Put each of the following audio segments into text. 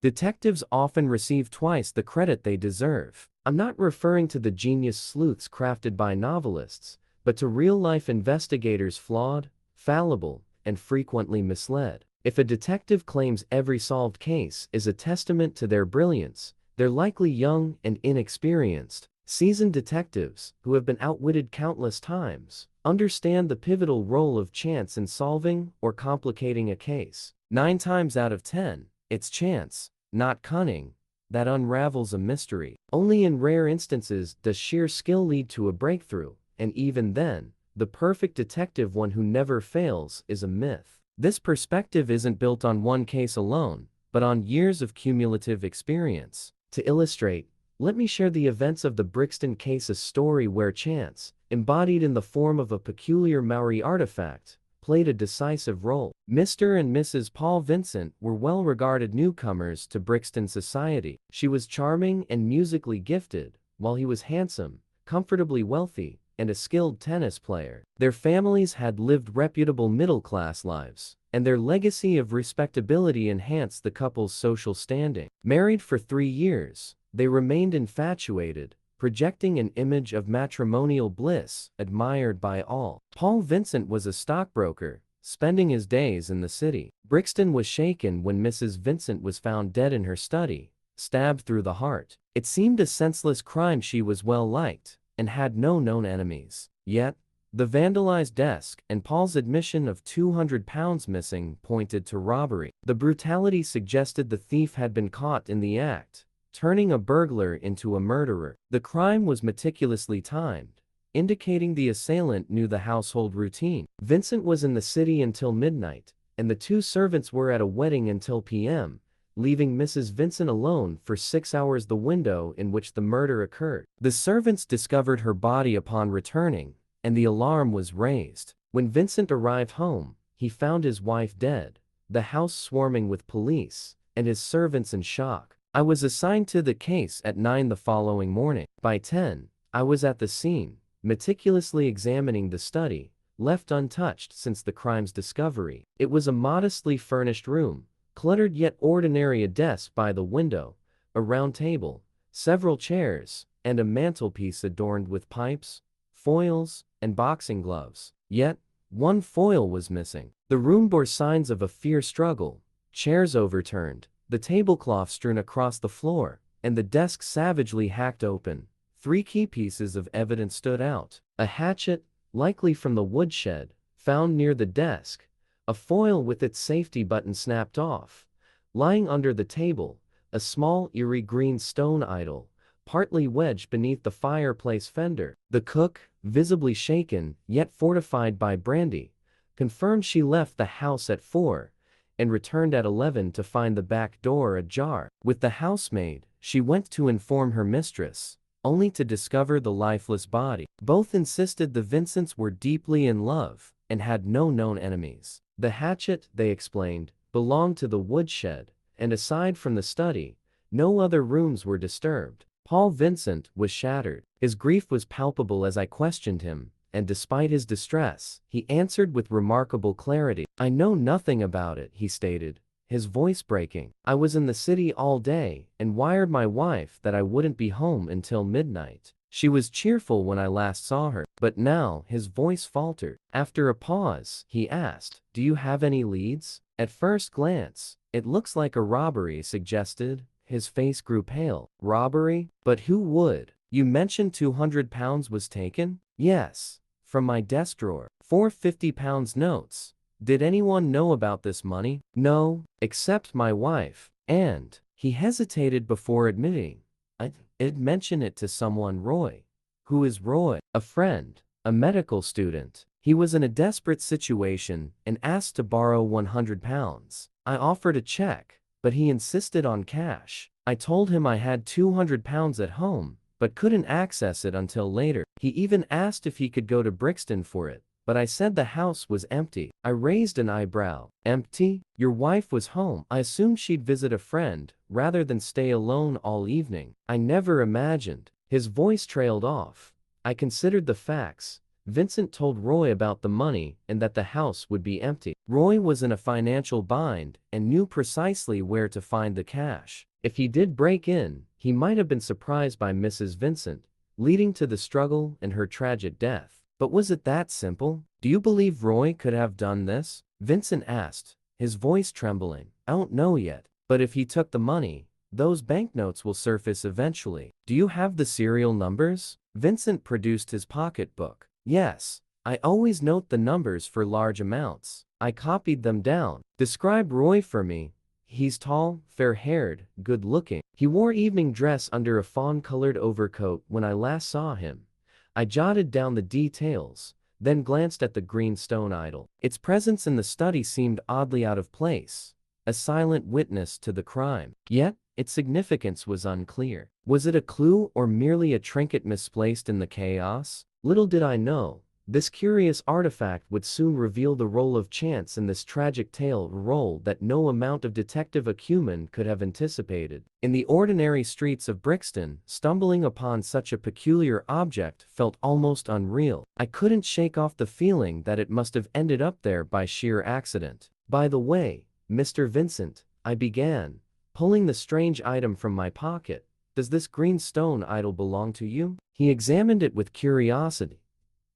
Detectives often receive twice the credit they deserve. I'm not referring to the genius sleuths crafted by novelists, but to real-life investigators flawed, fallible, and frequently misled. If a detective claims every solved case is a testament to their brilliance, they're likely young and inexperienced. Seasoned detectives, who have been outwitted countless times, understand the pivotal role of chance in solving or complicating a case. 9 times out of 10, it's chance, not cunning, that unravels a mystery. Only in rare instances does sheer skill lead to a breakthrough, and even then, the perfect detective, one who never fails, is a myth. This perspective isn't built on one case alone, but on years of cumulative experience. To illustrate, let me share the events of the Brixton case, a story where chance, embodied in the form of a peculiar Maori artifact, played a decisive role. Mr. and Mrs. Paul Vincent were well-regarded newcomers to Brixton society. She was charming and musically gifted, while he was handsome, comfortably wealthy, and a skilled tennis player. Their families had lived reputable middle-class lives, and their legacy of respectability enhanced the couple's social standing. Married for 3 years, they remained infatuated, projecting an image of matrimonial bliss admired by all. Paul Vincent was a stockbroker, spending his days in the city. Brixton was shaken when Mrs. Vincent was found dead in her study, stabbed through the heart. It seemed a senseless crime. She was well liked and had no known enemies. Yet, the vandalized desk and Paul's admission of £200 missing pointed to robbery. The brutality suggested the thief had been caught in the act, turning a burglar into a murderer. The crime was meticulously timed, indicating the assailant knew the household routine. Vincent was in the city until midnight, and the 2 servants were at a wedding until p.m., leaving Mrs. Vincent alone for 6 hours, the window in which the murder occurred. The servants discovered her body upon returning, and the alarm was raised. When Vincent arrived home, he found his wife dead, the house swarming with police, and his servants in shock. I was assigned to the case at 9 the following morning. By 10, I was at the scene, meticulously examining the study, left untouched since the crime's discovery. It was a modestly furnished room, cluttered yet ordinary, a desk by the window, a round table, several chairs, and a mantelpiece adorned with pipes, foils, and boxing gloves. Yet, one foil was missing. The room bore signs of a fierce struggle: chairs overturned, the tablecloth strewn across the floor, and the desk savagely hacked open. 3 key pieces of evidence stood out: a hatchet, likely from the woodshed, found near the desk, a foil with its safety button snapped off, lying under the table, a small eerie green stone idol, partly wedged beneath the fireplace fender. The cook, visibly shaken, yet fortified by brandy, confirmed she left the house at 4, and returned at 11 to find the back door ajar. With the housemaid, she went to inform her mistress, only to discover the lifeless body. Both insisted the Vincents were deeply in love and had no known enemies. The hatchet, they explained, belonged to the woodshed, and aside from the study, no other rooms were disturbed. Paul Vincent was shattered. His grief was palpable as I questioned him, and despite his distress, he answered with remarkable clarity. "I know nothing about it," he stated, his voice breaking. "I was in the city all day and wired my wife that I wouldn't be home until midnight. She was cheerful when I last saw her." But now his voice faltered. After a pause, he asked, "Do you have any leads?" At first glance, "It looks like a robbery," suggested. His face grew pale. "Robbery? But who would? You mentioned £200 was taken?" "Yes. From my desk drawer. 4 £50 notes. Did anyone know about this money?" "No, except my wife, and..." He hesitated before admitting, "I'd mention it to someone." "Roy?" "Who is Roy?" "A friend, a medical student. He was in a desperate situation and asked to borrow £100. I offered a check, but he insisted on cash. I told him I had £200 at home, but couldn't access it until later. He even asked if he could go to Brixton for it, but I said the house was empty." I raised an eyebrow. "Empty? Your wife was home. I assumed she'd visit a friend, rather than stay alone all evening." "I never imagined." His voice trailed off. "I considered the facts. Vincent told Roy about the money and that the house would be empty. Roy was in a financial bind and knew precisely where to find the cash. If he did break in, he might have been surprised by Mrs. Vincent, leading to the struggle and her tragic death. But was it that simple? Do you believe Roy could have done this? Vincent asked, his voice trembling. I don't know yet, but if he took the money, those banknotes will surface eventually. Do you have the serial numbers? Vincent produced his pocketbook. Yes, I always note the numbers for large amounts. I copied them down. Describe Roy for me. He's tall, fair-haired, good-looking. He wore evening dress under a fawn-colored overcoat when I last saw him. I jotted down the details, then glanced at the green stone idol. Its presence in the study seemed oddly out of place, a silent witness to the crime. Yet, its significance was unclear. Was it a clue or merely a trinket misplaced in the chaos? Little did I know, this curious artifact would soon reveal the role of chance in this tragic tale, a role that no amount of detective acumen could have anticipated. In the ordinary streets of Brixton, stumbling upon such a peculiar object felt almost unreal. I couldn't shake off the feeling that it must have ended up there by sheer accident. By the way, Mr. Vincent, I began, pulling the strange item from my pocket. Does this green stone idol belong to you? He examined it with curiosity,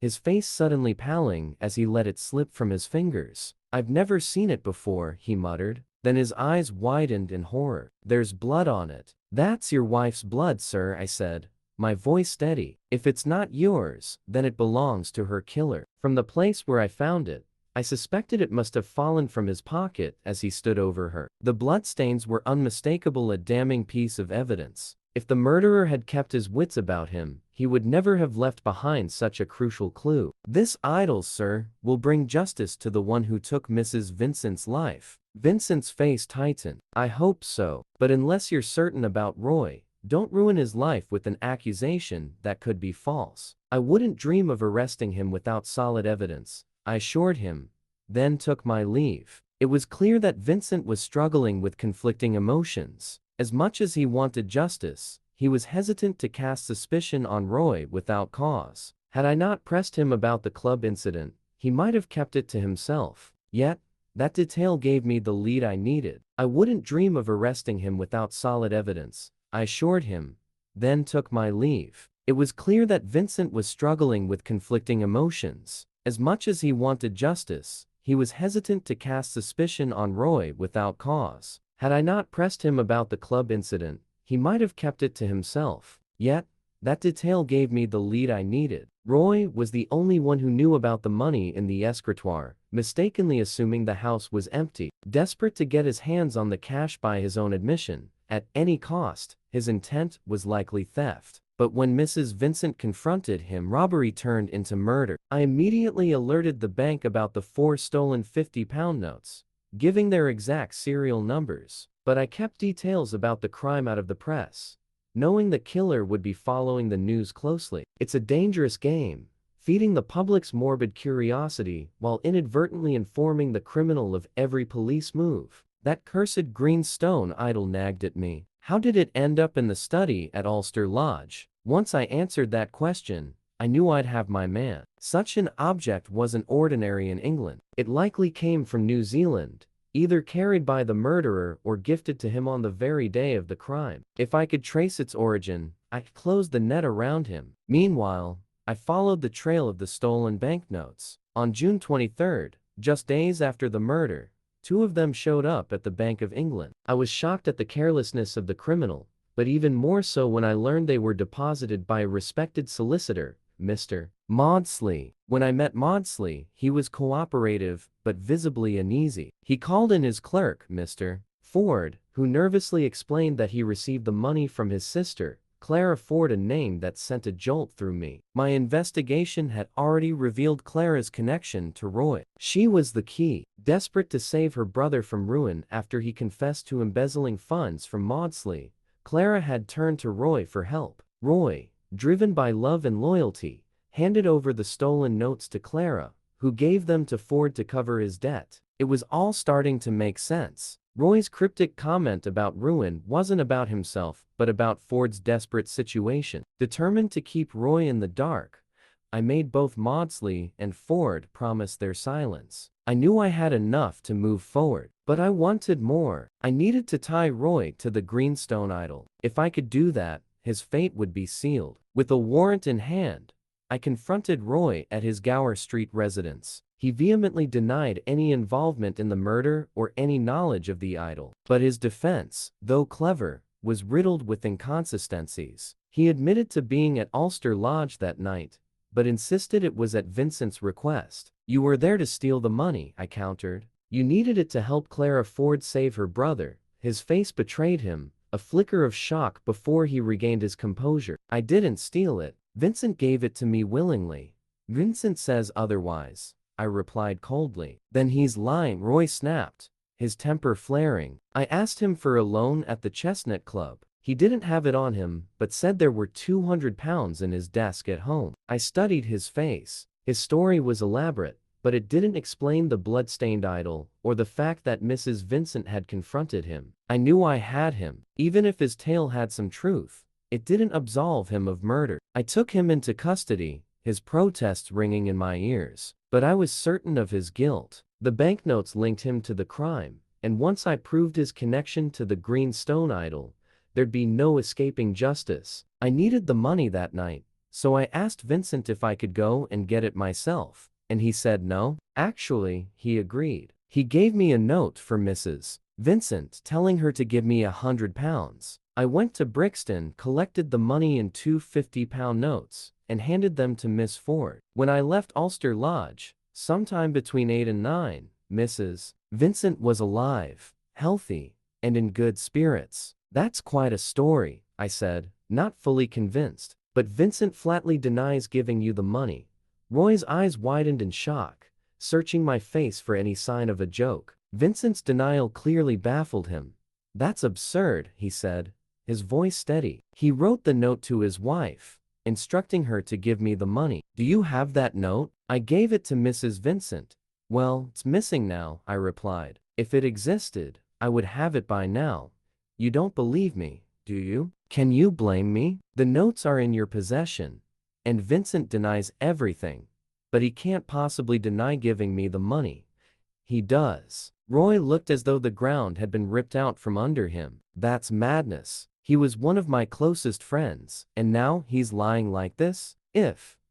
his face suddenly paling as he let it slip from his fingers. I've never seen it before, he muttered. Then his eyes widened in horror. There's blood on it. That's your wife's blood, sir, I said, my voice steady. If it's not yours, then it belongs to her killer. From the place where I found it, I suspected it must have fallen from his pocket as he stood over her. The bloodstains were unmistakable, a damning piece of evidence. If the murderer had kept his wits about him, he would never have left behind such a crucial clue. This idol, sir, will bring justice to the one who took Mrs. Vincent's life. Vincent's face tightened. I hope so. But unless you're certain about Roy, don't ruin his life with an accusation that could be false. I wouldn't dream of arresting him without solid evidence, I assured him, then took my leave. It was clear that Vincent was struggling with conflicting emotions. As much as he wanted justice, he was hesitant to cast suspicion on Roy without cause. Had I not pressed him about the club incident, he might have kept it to himself. Yet, that detail gave me the lead I needed. I wouldn't dream of arresting him without solid evidence, I assured him, then took my leave. It was clear that Vincent was struggling with conflicting emotions. As much as he wanted justice, he was hesitant to cast suspicion on Roy without cause. Had I not pressed him about the club incident, he might have kept it to himself. Yet, that detail gave me the lead I needed. Roy was the only one who knew about the money in the escritoire, mistakenly assuming the house was empty. Desperate to get his hands on the cash by his own admission, at any cost, his intent was likely theft. But when Mrs. Vincent confronted him, robbery turned into murder. I immediately alerted the bank about the 4 stolen £50 notes, giving their exact serial numbers. But I kept details about the crime out of the press, knowing the killer would be following the news closely. It's a dangerous game, feeding the public's morbid curiosity while inadvertently informing the criminal of every police move. That cursed green stone idol nagged at me. How did it end up in the study at Ulster Lodge? Once I answered that question, I knew I'd have my man. Such an object wasn't ordinary in England. It likely came from New Zealand, either carried by the murderer or gifted to him on the very day of the crime. If I could trace its origin, I could close the net around him. Meanwhile, I followed the trail of the stolen banknotes. On June 23rd, just days after the murder, 2 of them showed up at the Bank of England. I was shocked at the carelessness of the criminal, but even more so when I learned they were deposited by a respected solicitor, Mr. Maudsley. When I met Maudsley, he was cooperative, but visibly uneasy. He called in his clerk, Mr. Ford, who nervously explained that he received the money from his sister, Clara Ford, a name that sent a jolt through me. My investigation had already revealed Clara's connection to Roy. She was the key. Desperate to save her brother from ruin after he confessed to embezzling funds from Maudsley, Clara had turned to Roy for help. Roy, driven by love and loyalty, handed over the stolen notes to Clara, who gave them to Ford to cover his debt. It was all starting to make sense. Roy's cryptic comment about ruin wasn't about himself, but about Ford's desperate situation. Determined to keep Roy in the dark, I made both Maudsley and Ford promise their silence. I knew I had enough to move forward, but I wanted more. I needed to tie Roy to the greenstone idol. If I could do that, his fate would be sealed. With a warrant in hand, I confronted Roy at his Gower Street residence. He vehemently denied any involvement in the murder or any knowledge of the idol. But his defense, though clever, was riddled with inconsistencies. He admitted to being at Ulster Lodge that night, but insisted it was at Vincent's request. "You were there to steal the money," I countered. "You needed it to help Clara Ford save her brother." His face betrayed him, a flicker of shock before he regained his composure. "I didn't steal it. Vincent gave it to me willingly." "Vincent says otherwise," I replied coldly. "Then he's lying," Roy snapped, his temper flaring. "I asked him for a loan at the Chestnut Club. He didn't have it on him, but said there were £200 in his desk at home." I studied his face. His story was elaborate, but it didn't explain the blood-stained idol or the fact that Mrs. Vincent had confronted him. I knew I had him. Even if his tale had some truth, it didn't absolve him of murder. I took him into custody, his protests ringing in my ears. But I was certain of his guilt. The banknotes linked him to the crime, and once I proved his connection to the green stone idol, there'd be no escaping justice. I needed the money that night, so I asked Vincent if I could go and get it myself, and he said no. Actually, he agreed. He gave me a note for Mrs. Vincent telling her to give me £100. I went to Brixton, collected the money in two £50 notes, and handed them to Miss Ford. When I left Ulster Lodge, sometime between 8 and 9, Mrs. Vincent was alive, healthy, and in good spirits. "That's quite a story," I said, not fully convinced. "But Vincent flatly denies giving you the money." Roy's eyes widened in shock, searching my face for any sign of a joke. Vincent's denial clearly baffled him. "That's absurd," he said, his voice steady. "He wrote the note to his wife, instructing her to give me the money." "Do you have that note?" "I gave it to Mrs. Vincent." "Well, it's missing now," I replied. "If it existed, I would have it by now. You don't believe me, do you? Can you blame me? The notes are in your possession, and Vincent denies everything, but he can't possibly deny giving me the money." "He does." Roy looked as though the ground had been ripped out from under him. "That's madness. He was one of my closest friends, and now he's lying like this?"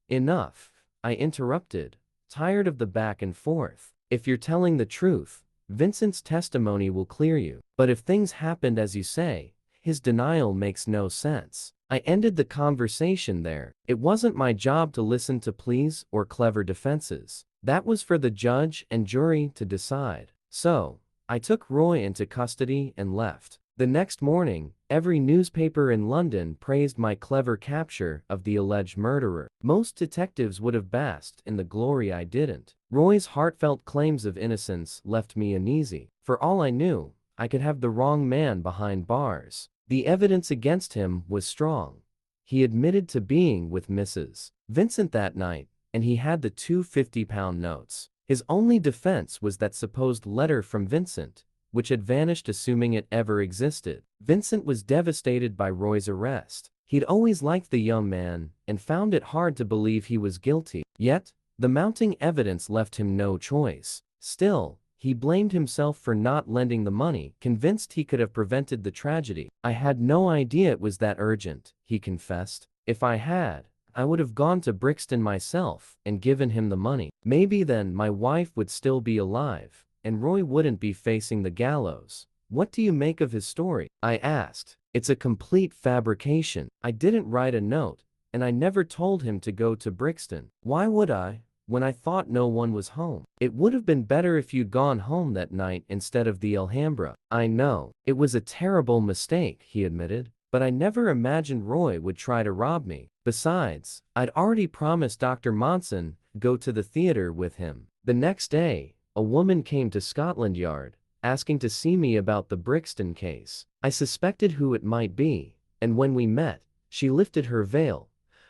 Enough," I interrupted, tired of the back and forth. "If you're telling the truth, Vincent's testimony will clear you. But if things happened as you say, his denial makes no sense." I ended the conversation there. It wasn't my job to listen to pleas or clever defenses. That was for the judge and jury to decide. So, I took Roy into custody and left. The next morning, every newspaper in London praised my clever capture of the alleged murderer. Most detectives would have basked in the glory I didn't. Roy's heartfelt claims of innocence left me uneasy. For all I knew, I could have the wrong man behind bars. The evidence against him was strong. He admitted to being with Mrs. Vincent that night, and he had the two £50 notes. His only defense was that supposed letter from Vincent, which had vanished assuming it ever existed. Vincent was devastated by Roy's arrest. He'd always liked the young man and found it hard to believe he was guilty. Yet, the mounting evidence left him no choice. Still, he blamed himself for not lending the money, convinced he could have prevented the tragedy. "I had no idea it was that urgent," he confessed. "If I had, I would have gone to Brixton myself and given him the money. Maybe then my wife would still be alive, and Roy wouldn't be facing the gallows." "What do you make of his story?" I asked. "It's a complete fabrication. I didn't write a note, and I never told him to go to Brixton. Why would I, when I thought no one was home? It would have been better if you'd gone home that night instead of the Alhambra." "I know. It was a terrible mistake," he admitted, "but I never imagined Roy would try to rob me. Besides, I'd already promised Dr. Monson to go to the theater with him." The next day, a woman came to Scotland Yard, asking to see me about the Brixton case. I suspected who it might be, and when we met, she lifted her veil,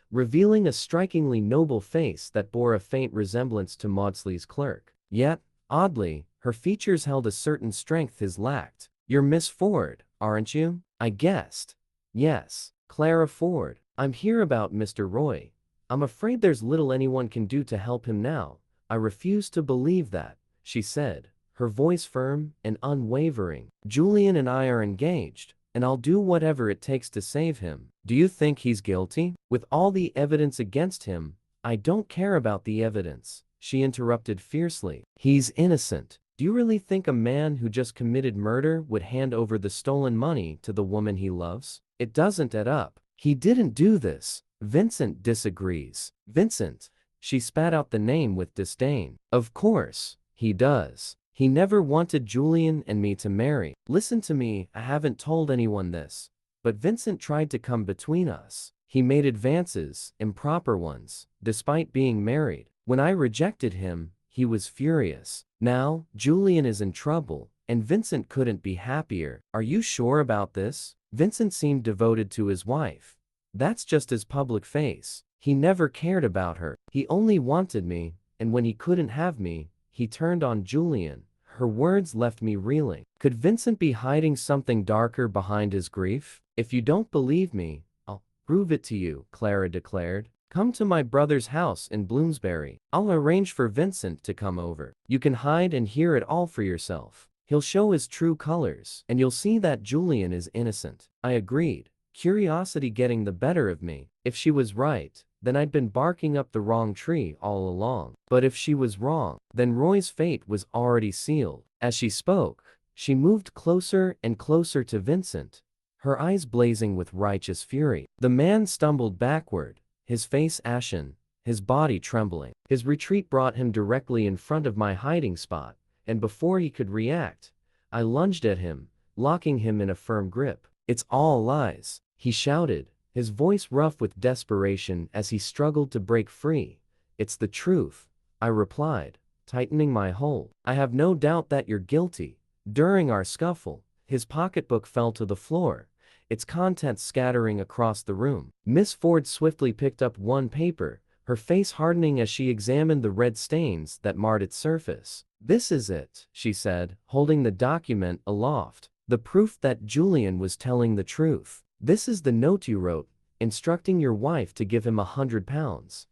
revealing a strikingly noble face that bore a faint resemblance to Maudsley's clerk. Yet, oddly, her features held a certain strength his lacked. "You're Miss Ford, aren't you?" I guessed. "Yes, Clara Ford. I'm here about Mr. Roy. I'm afraid there's little anyone can do to help him now. I refuse to believe that, she said, her voice firm and unwavering. Julian and I are engaged, and I'll do whatever it takes to save him. Do you think he's guilty? With all the evidence against him, I don't care about the evidence, she interrupted fiercely. He's innocent. Do you really think a man who just committed murder would hand over the stolen money to the woman he loves? It doesn't add up. He didn't do this. Vincent disagrees. Vincent. She spat out the name with disdain. Of course, he does. He never wanted Julian and me to marry. Listen to me, I haven't told anyone this. But Vincent tried to come between us. He made advances, improper ones, despite being married. When I rejected him, he was furious. Now, Julian is in trouble, and Vincent couldn't be happier. Are you sure about this? Vincent seemed devoted to his wife. That's just his public face. He never cared about her. He only wanted me, and when he couldn't have me, he turned on Julian. Her words left me reeling. Could Vincent be hiding something darker behind his grief? If you don't believe me, I'll prove it to you, Clara declared. Come to my brother's house in Bloomsbury. I'll arrange for Vincent to come over. You can hide and hear it all for yourself. He'll show his true colors, and you'll see that Julian is innocent. I agreed, curiosity getting the better of me. If she was right, then I'd been barking up the wrong tree all along. But if she was wrong, then Roy's fate was already sealed. As she spoke, she moved closer and closer to Vincent, her eyes blazing with righteous fury. The man stumbled backward, his face ashen, his body trembling. His retreat brought him directly in front of my hiding spot, and before he could react, I lunged at him, locking him in a firm grip. It's all lies, he shouted, his voice rough with desperation as he struggled to break free. It's the truth, I replied, tightening my hold. I have no doubt that you're guilty. During our scuffle, his pocketbook fell to the floor, its contents scattering across the room. Miss Ford swiftly picked up one paper, her face hardening as she examined the red stains that marred its surface. This is it, she said, holding the document aloft. The proof that Julian was telling the truth. This is the note you wrote, instructing your wife to give him £100.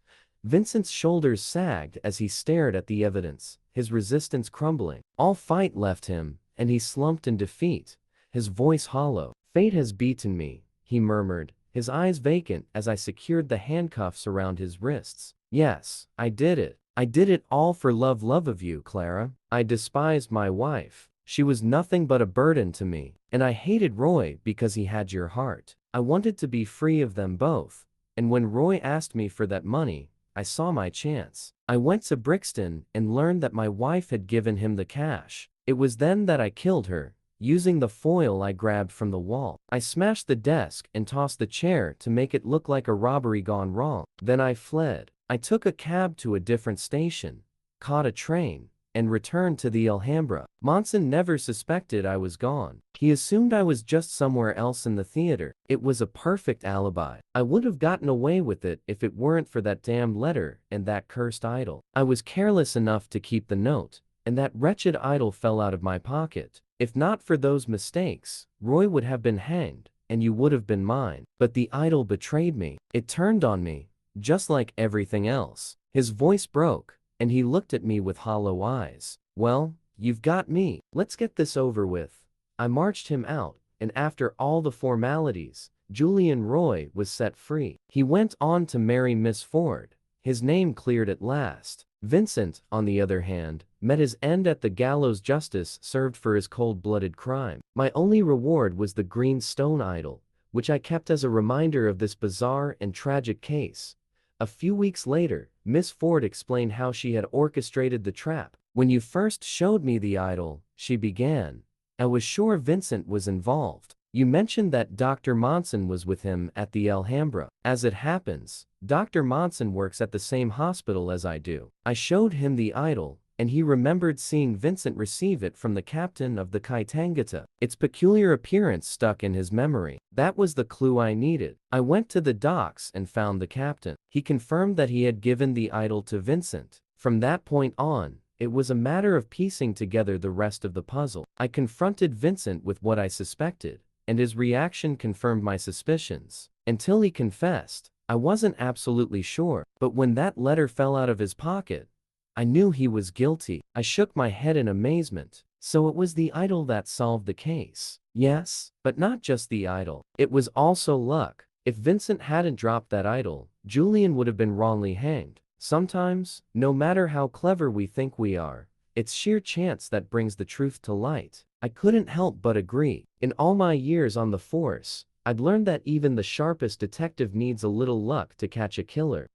Vincent's shoulders sagged as he stared at the evidence, his resistance crumbling. All fight left him, and he slumped in defeat, his voice hollow. Fate has beaten me, he murmured, his eyes vacant as I secured the handcuffs around his wrists. Yes, I did it. I did it all for love of you, Clara. I despised my wife. She was nothing but a burden to me, and I hated Roy because he had your heart. I wanted to be free of them both, and when Roy asked me for that money, I saw my chance. I went to Brixton and learned that my wife had given him the cash. It was then that I killed her, using the foil I grabbed from the wall. I smashed the desk and tossed the chair to make it look like a robbery gone wrong. Then I fled. I took a cab to a different station, caught a train, and returned to the Alhambra. Monson never suspected I was gone. He assumed I was just somewhere else in the theater. It was a perfect alibi. I would have gotten away with it if it weren't for that damned letter and that cursed idol. I was careless enough to keep the note, and that wretched idol fell out of my pocket. If not for those mistakes, Roy would have been hanged, and you would have been mine. But the idol betrayed me. It turned on me, just like everything else. His voice broke, and he looked at me with hollow eyes. Well, you've got me. Let's get this over with. I marched him out, and after all the formalities, Julian Roy was set free. He went on to marry Miss Ford. His name cleared at last. Vincent, on the other hand, met his end at the gallows, justice served for his cold-blooded crime. My only reward was the green stone idol, which I kept as a reminder of this bizarre and tragic case. A few weeks later, Miss Ford explained how she had orchestrated the trap. When you first showed me the idol, she began, I was sure Vincent was involved. You mentioned that Dr. Monson was with him at the Alhambra. As it happens, Dr. Monson works at the same hospital as I do. I showed him the idol, and he remembered seeing Vincent receive it from the captain of the Kaitangata. Its peculiar appearance stuck in his memory. That was the clue I needed. I went to the docks and found the captain. He confirmed that he had given the idol to Vincent. From that point on, it was a matter of piecing together the rest of the puzzle. I confronted Vincent with what I suspected, and his reaction confirmed my suspicions. Until he confessed, I wasn't absolutely sure, but when that letter fell out of his pocket, I knew he was guilty. I shook my head in amazement. So it was the idol that solved the case. Yes, but not just the idol. It was also luck. If Vincent hadn't dropped that idol, Julian would have been wrongly hanged. Sometimes, no matter how clever we think we are, it's sheer chance that brings the truth to light. I couldn't help but agree. In all my years on the force, I'd learned that even the sharpest detective needs a little luck to catch a killer.